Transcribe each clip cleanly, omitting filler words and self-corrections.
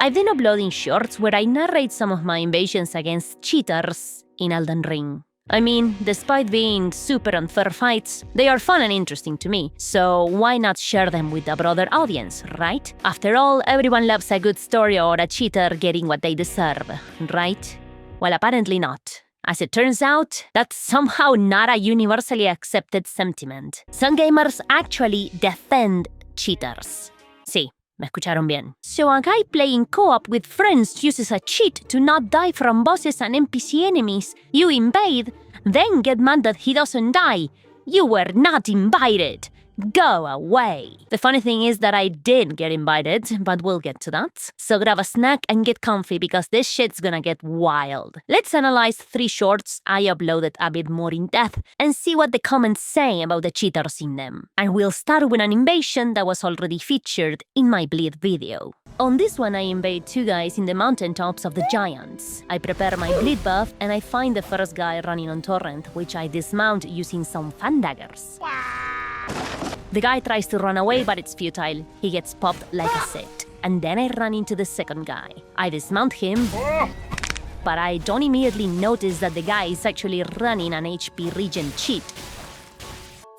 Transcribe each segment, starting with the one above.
I've been uploading shorts where I narrate some of my invasions against cheaters in Elden Ring. I mean, despite being super unfair fights, they are fun and interesting to me, so why not share them with a broader audience, right? After all, everyone loves a good story or a cheater getting what they deserve, right? Well, apparently not. As it turns out, that's somehow not a universally accepted sentiment. Some gamers actually defend cheaters. Sí, me escucharon bien. So a guy playing co-op with friends uses a cheat to not die from bosses and NPC enemies. You invade, then get mad that he doesn't die. You were not invited. Go away. The funny thing is that I did get invited, but we'll get to that. So grab a snack and get comfy because this shit's gonna get wild. Let's analyze 3 shorts I uploaded a bit more in depth and see what the comments say about the cheaters in them. And we'll start with an invasion that was already featured in my Bleed video. On this one, I invade 2 guys in the mountaintops of the Giants. I prepare my bleed buff and I find the first guy running on torrent, which I dismount using some fan daggers. The guy tries to run away, but it's futile. He gets popped like a set. And then I run into the second guy. I dismount him, but I don't immediately notice that the guy is actually running an HP regen cheat.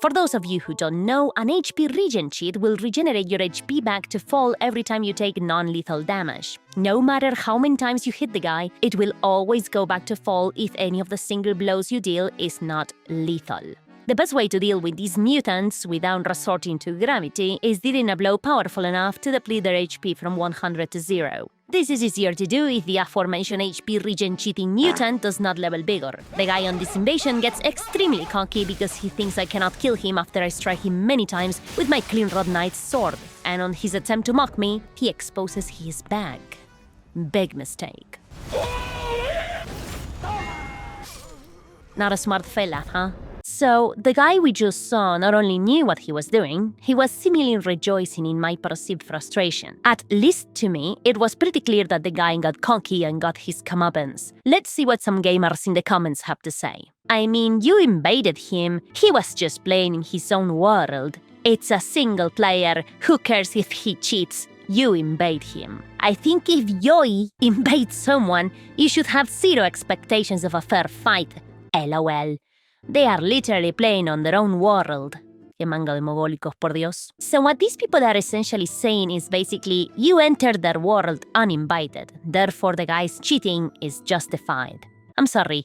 For those of you who don't know, an HP regen cheat will regenerate your HP back to full every time you take non-lethal damage. No matter how many times you hit the guy, it will always go back to full if any of the single blows you deal is not lethal. The best way to deal with these mutants without resorting to gravity is dealing a blow powerful enough to deplete their HP from 100 to 0. This is easier to do if the aforementioned HP regen cheating mutant does not level bigger. The guy on this invasion gets extremely cocky because he thinks I cannot kill him after I strike him many times with my Clean Rod Knight's sword. And on his attempt to mock me, he exposes his bag. Big mistake. Not a smart fella, huh? So, the guy we just saw not only knew what he was doing, he was seemingly rejoicing in my perceived frustration. At least to me, it was pretty clear that the guy got cocky and got his comeuppance. Let's see what some gamers in the comments have to say. I mean, you invaded him, he was just playing in his own world. It's a single player, who cares if he cheats? You invade him. I think if Yoi invades someone, you should have 0 expectations of a fair fight. LOL. They are literally playing on their own world. Que manga de mogólicos, por Dios. So what these people are essentially saying is basically, you entered their world uninvited, therefore the guy's cheating is justified. I'm sorry,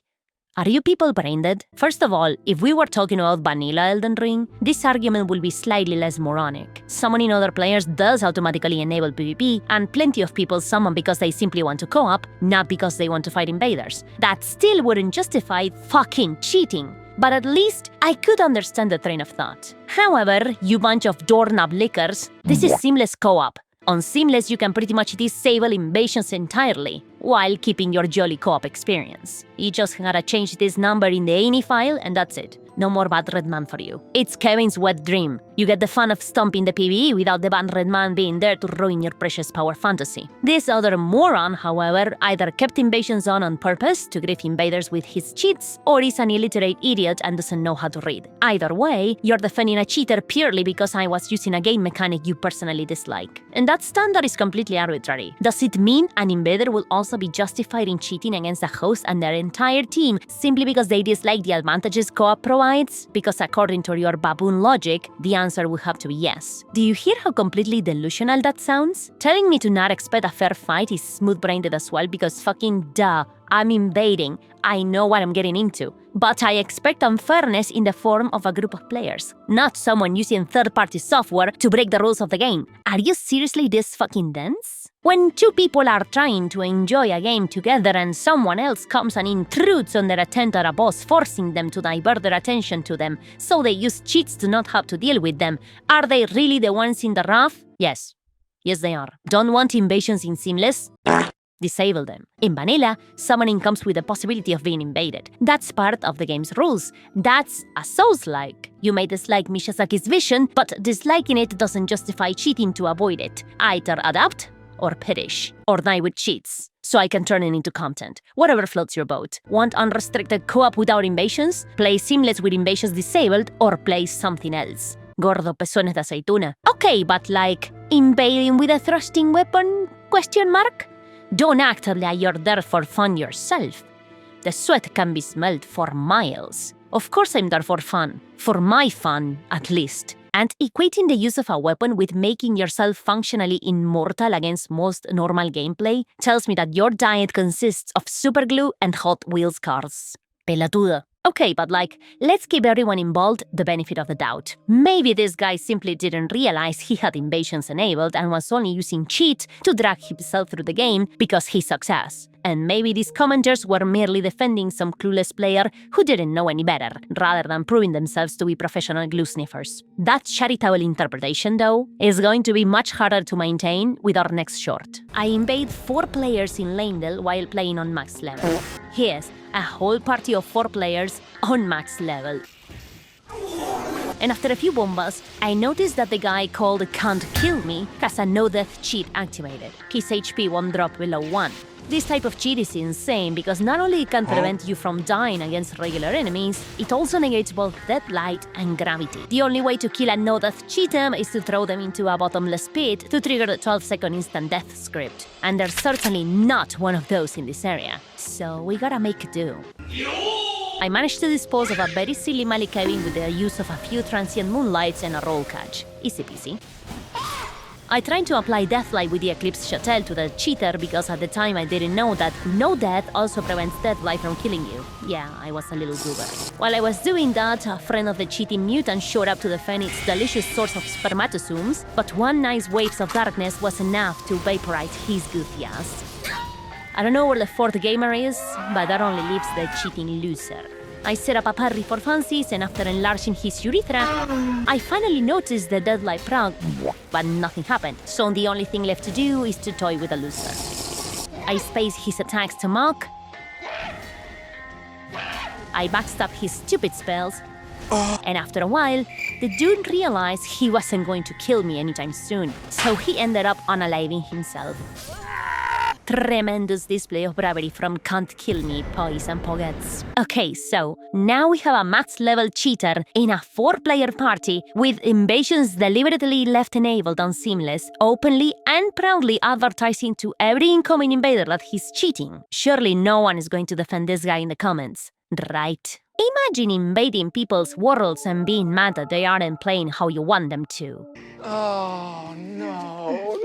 are you people brain dead? First of all, if we were talking about vanilla Elden Ring, this argument will be slightly less moronic. Summoning other players does automatically enable PvP, and plenty of people summon because they simply want to co-op, not because they want to fight invaders. That still wouldn't justify fucking cheating. But at least I could understand the train of thought. However, you bunch of doorknob lickers, this is seamless co-op. On seamless, you can pretty much disable invasions entirely, while keeping your jolly co-op experience. You just gotta change this number in the ini file and that's it. No more bad red man for you. It's Kevin's wet dream. You get the fun of stomping the PvE without the bad red man being there to ruin your precious power fantasy. This other moron, however, either kept invasions on purpose to grief invaders with his cheats, or is an illiterate idiot and doesn't know how to read. Either way, you're defending a cheater purely because I was using a game mechanic you personally dislike. And that standard is completely arbitrary. Does it mean an invader will also be justified in cheating against a host and their entire team simply because they dislike the advantages co-op provides? Because according to your baboon logic, the answer would have to be yes. Do you hear how completely delusional that sounds? Telling me to not expect a fair fight is smooth-brained as well because fucking duh, I'm invading. I know what I'm getting into. But I expect unfairness in the form of a group of players, not someone using third-party software to break the rules of the game. Are you seriously this fucking dense? When 2 people are trying to enjoy a game together and someone else comes and intrudes on their attempt at a boss, forcing them to divert their attention to them, so they use cheats to not have to deal with them, are they really the ones in the rough? Yes. Yes, they are. Don't want invasions in Seamless? Disable them. In vanilla, summoning comes with the possibility of being invaded. That's part of the game's rules. That's a Souls-like. You may dislike Miyazaki's vision, but disliking it doesn't justify cheating to avoid it. Either adapt or perish, or die with cheats, so I can turn it into content. Whatever floats your boat. Want unrestricted co-op without invasions? Play Seamless with invasions disabled, or play something else. Gordo pezones de aceituna. Okay, but like, invading with a thrusting weapon? Question mark? Don't act like you're there for fun yourself. The sweat can be smelled for miles. Of course I'm there for fun. For my fun, at least. And equating the use of a weapon with making yourself functionally immortal against most normal gameplay tells me that your diet consists of superglue and Hot Wheels cars. Pelotudo. Okay, but let's give everyone involved the benefit of the doubt. Maybe this guy simply didn't realize he had invasions enabled and was only using cheats to drag himself through the game because he sucks ass. And maybe these commenters were merely defending some clueless player who didn't know any better, rather than proving themselves to be professional glue sniffers. That charitable interpretation, though, is going to be much harder to maintain with our next short. I invade 4 players in Leyndell while playing on max level. Yes, a whole party of 4 players on max level. And after a few bombas, I noticed that the guy called Can't Kill Me has a no-death cheat activated. His HP won't drop below 1. This type of cheat is insane because not only it can prevent you from dying against regular enemies, it also negates both death, light, and gravity. The only way to kill a no-death cheater is to throw them into a bottomless pit to trigger the 12-second instant death script. And there's certainly not one of those in this area. So we gotta make do. I managed to dispose of a very silly Malikevin with the use of a few transient moonlights and a roll catch. Easy peasy. I tried to apply Deathlight with the Eclipse Shuttle to the cheater because at the time I didn't know that no death also prevents Deathlight from killing you. Yeah, I was a little goober. While I was doing that, a friend of the cheating mutant showed up to defend its delicious source of spermatozoons, but one nice waves of darkness was enough to vaporize his goofy ass. I don't know where the 4th gamer is, but that only leaves the cheating loser. I set up a parry for fancies, and after enlarging his urethra, I finally noticed the Deadlight proc, but nothing happened, so the only thing left to do is to toy with the loser. I space his attacks to mock, I backstab his stupid spells, and after a while, the dude realized he wasn't going to kill me anytime soon, so he ended up unaliving himself. Tremendous display of bravery from Can't Kill Me, Poise and Poggets. Okay, so now we have a max level cheater in a 4-player party with invasions deliberately left enabled on Seamless, openly and proudly advertising to every incoming invader that he's cheating. Surely no one is going to defend this guy in the comments, right? Imagine invading people's worlds and being mad that they aren't playing how you want them to. Oh, no.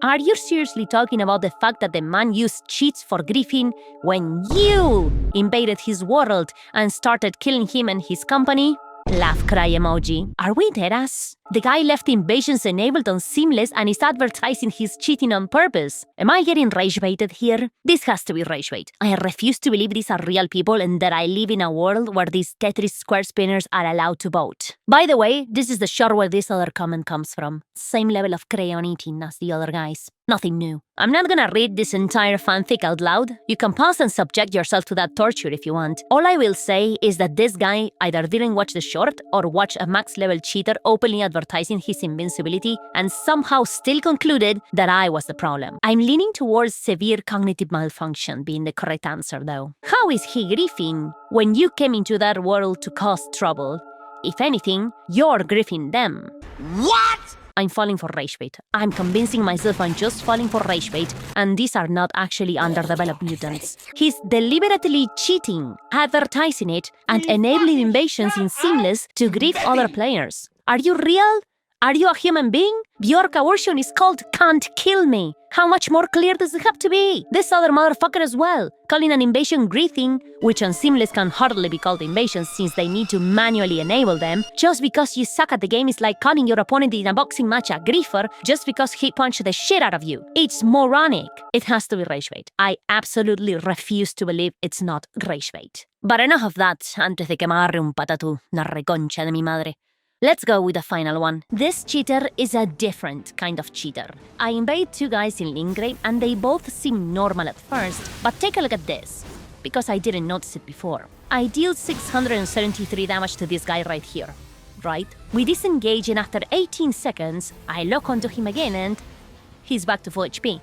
Are you seriously talking about the fact that the man used cheats for griefing when you invaded his world and started killing him and his company? Laugh cry emoji. Are we deadass? The guy left invasions enabled on Seamless and is advertising his cheating on purpose. Am I getting rage-baited here? This has to be rage-bait. I refuse to believe these are real people and that I live in a world where these Tetris square spinners are allowed to vote. By the way, this is the shore where this other comment comes from. Same level of crayon eating as the other guys. Nothing new. I'm not gonna read this entire fanfic out loud. You can pause and subject yourself to that torture if you want. All I will say is that this guy either didn't watch the short or watch a max-level cheater openly advertising his invincibility and somehow still concluded that I was the problem. I'm leaning towards severe cognitive malfunction being the correct answer, though. How is he griefing when you came into that world to cause trouble? If anything, you're griefing them. What? I'm falling for rage bait. I'm convincing myself I'm just falling for rage bait, and these are not actually underdeveloped mutants. He's deliberately cheating, advertising it, and enabling invasions in Seamless to grief other players. Are you real? Are you a human being? Your coercion is called Can't Kill Me. How much more clear does it have to be? This other motherfucker as well, calling an invasion griefing, which on Seamless can hardly be called invasions since they need to manually enable them. Just because you suck at the game is like calling your opponent in a boxing match a griefer just because he punched the shit out of you. It's moronic. It has to be rage bait. I absolutely refuse to believe it's not rage bait. But enough of that antes de que me agarre un patatú, la reconcha de mi madre. Let's go with the final one. This cheater is a different kind of cheater. I invade 2 guys in Lingrave and they both seem normal at first, but take a look at this, because I didn't notice it before. I deal 673 damage to this guy right here, right? We disengage and after 18 seconds, I lock onto him again and he's back to full HP.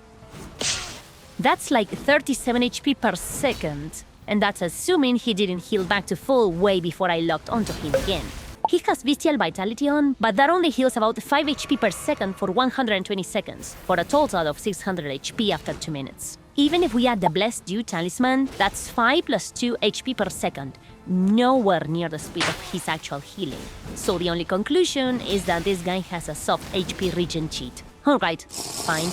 That's like 37 HP per second, and that's assuming he didn't heal back to full way before I locked onto him again. He has Bestial Vitality on, but that only heals about 5 HP per second for 120 seconds, for a total of 600 HP after 2 minutes. Even if we add the Blessed Dew Talisman, that's 5 plus 2 HP per second, nowhere near the speed of his actual healing. So the only conclusion is that this guy has a soft HP regen cheat. Alright, fine.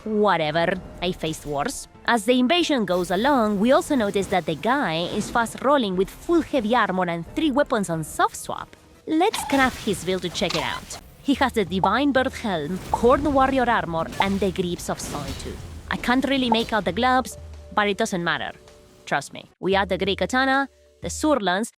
Whatever, I faced worse. As the invasion goes along, we also notice that the guy is fast rolling with full heavy armor and 3 weapons on soft swap. Let's craft his build to check it out. He has the Divine Bird Helm, Corn Warrior Armor, and the Grips of Solitude. I can't really make out the gloves, but it doesn't matter. Trust me. We add the Grey Katana, the Sword Lance,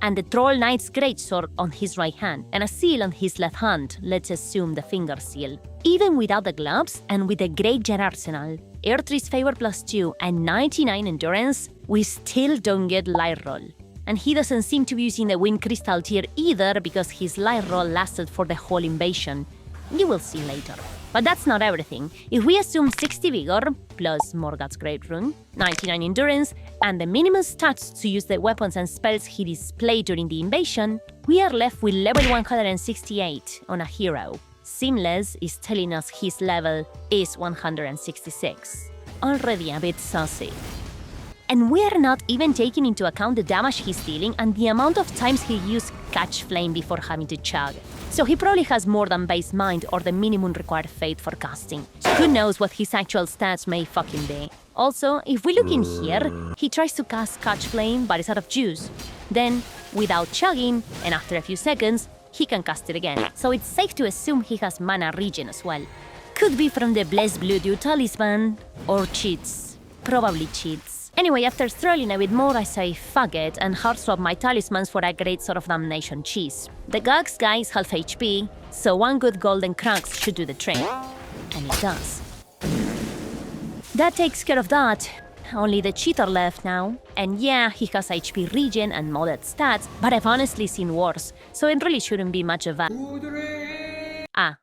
and the Troll Knight's Greatsword on his right hand, and a seal on his left hand, let's assume the finger seal. Even without the gloves, and with the Great Jet Arsenal, Earth's Favor +2, and 99 Endurance, we still don't get Light Roll. And he doesn't seem to be using the Wind Crystal tier either because his Light Roll lasted for the whole invasion. You will see later. But that's not everything. If we assume 60 Vigor, plus Morgoth's Great Rune, 99 Endurance, and the minimum stats to use the weapons and spells he displayed during the invasion, we are left with level 168 on a hero. Seamless is telling us his level is 166. Already a bit saucy. And we are not even taking into account the damage he's dealing and the amount of times he used Catch Flame before having to chug. So he probably has more than base mind or the minimum required fate for casting. Who knows what his actual stats may fucking be. Also, if we look in here, he tries to cast Catch Flame but is out of juice. Then, without chugging, and after a few seconds, he can cast it again. So it's safe to assume he has mana regen as well. Could be from the Blessed Blue Dew Talisman, or cheats. Probably cheats. Anyway, after struggling a bit more, I say fuck it and hard swap my talismans for a Great Sword of Damnation cheese. The Gags guy is half HP, so one good golden crux should do the trick. And it does. That takes care of that. Only the cheater left now. And yeah, he has HP regen and modded stats, but I've honestly seen worse, so it really shouldn't be much of a... Ah,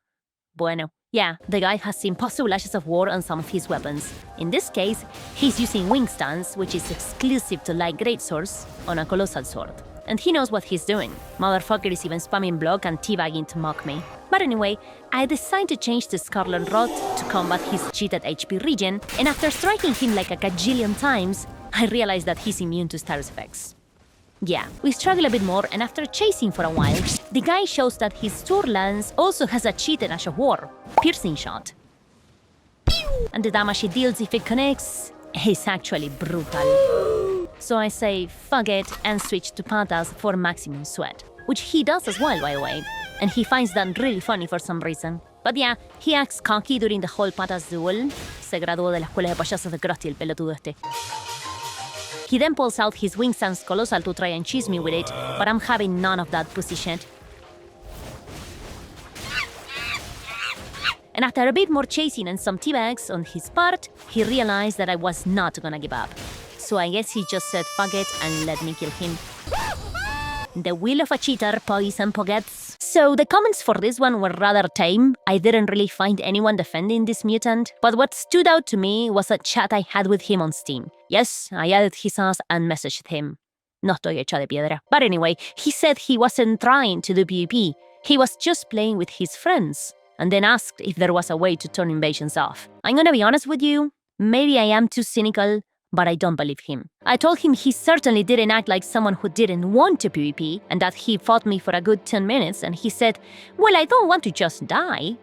bueno. Yeah, the guy has seen possible ashes of war on some of his weapons. In this case, he's using Wing Stance, which is exclusive to light greatswords, on a Colossal Sword. And he knows what he's doing. Motherfucker is even spamming block and teabagging to mock me. But anyway, I decide to change to Scarlet Rod to combat his cheated HP regen, and after striking him like a gajillion times, I realize that he's immune to status effects. Yeah, we struggle a bit more, and after chasing for a while, the guy shows that his Sword Lance also has a cheated Ash of War, Piercing Shot. And the damage it deals if it connects is actually brutal. So I say fuck it and switch to Patas for maximum sweat, which he does as well, by the way, and he finds that really funny for some reason. But yeah, he acts cocky during the whole Patas duel. Se graduó de la escuela de payasos de Krusty, el pelotudo este. He then pulls out his Wing Stance Colossal to try and cheese me with it, but I'm having none of that pussy shit. And after a bit more chasing and some teabags on his part, he realized that I was not gonna give up. So I guess he just said fuck it and let me kill him. The will of a cheater, poison pockets. So the comments for this one were rather tame. I didn't really find anyone defending this mutant, but what stood out to me was a chat I had with him on Steam. Yes, I added his ass and messaged him. No estoy hecha de piedra. But anyway, he said he wasn't trying to do PvP. He was just playing with his friends, and then asked if there was a way to turn invasions off. I'm gonna be honest with you, maybe I am too cynical, but I don't believe him. I told him he certainly didn't act like someone who didn't want to PvP, and that he fought me for a good 10 minutes, and he said, well, I don't want to just die.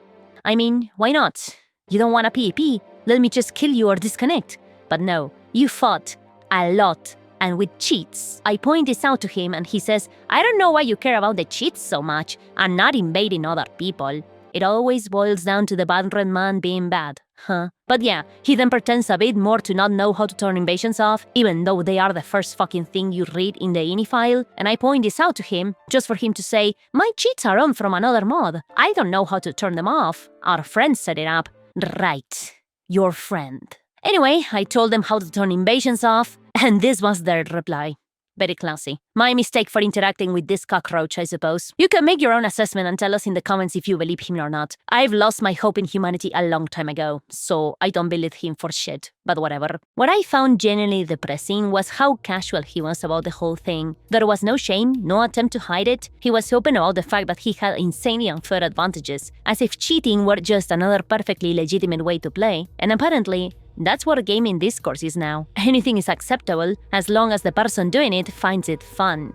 I mean, why not? You don't want a PvP? Let me just kill you or disconnect. But no, you fought a lot, and with cheats. I point this out to him, and he says, I don't know why you care about the cheats so much. I'm not invading other people. It always boils down to the bad red man being bad, huh? But yeah, he then pretends a bit more to not know how to turn invasions off, even though they are the first fucking thing you read in the ini file, and I point this out to him, just for him to say, my cheats are on from another mod. I don't know how to turn them off. Our friend set it up. Right. Your friend. Anyway, I told them how to turn invasions off, and this was their reply. Very classy. My mistake for interacting with this cockroach, I suppose. You can make your own assessment and tell us in the comments if you believe him or not. I've lost my hope in humanity a long time ago, so I don't believe him for shit, but whatever. What I found genuinely depressing was how casual he was about the whole thing. There was no shame, no attempt to hide it. He was open about the fact that he had insanely unfair advantages, as if cheating were just another perfectly legitimate way to play, and apparently, that's what gaming discourse is now. Anything is acceptable as long as the person doing it finds it fun.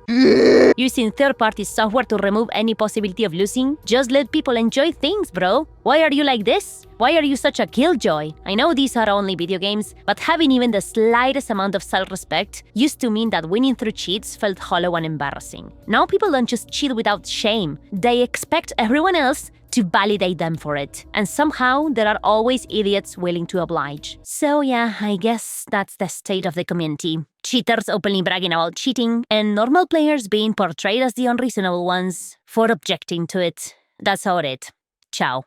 Using third-party software to remove any possibility of losing? Just let people enjoy things, bro. Why are you like this? Why are you such a killjoy? I know these are only video games, but having even the slightest amount of self-respect used to mean that winning through cheats felt hollow and embarrassing. Now people don't just cheat without shame. They expect everyone else to validate them for it. And somehow, there are always idiots willing to oblige. So yeah, I guess that's the state of the community. Cheaters openly bragging about cheating, and normal players being portrayed as the unreasonable ones for objecting to it. That's all it. Ciao.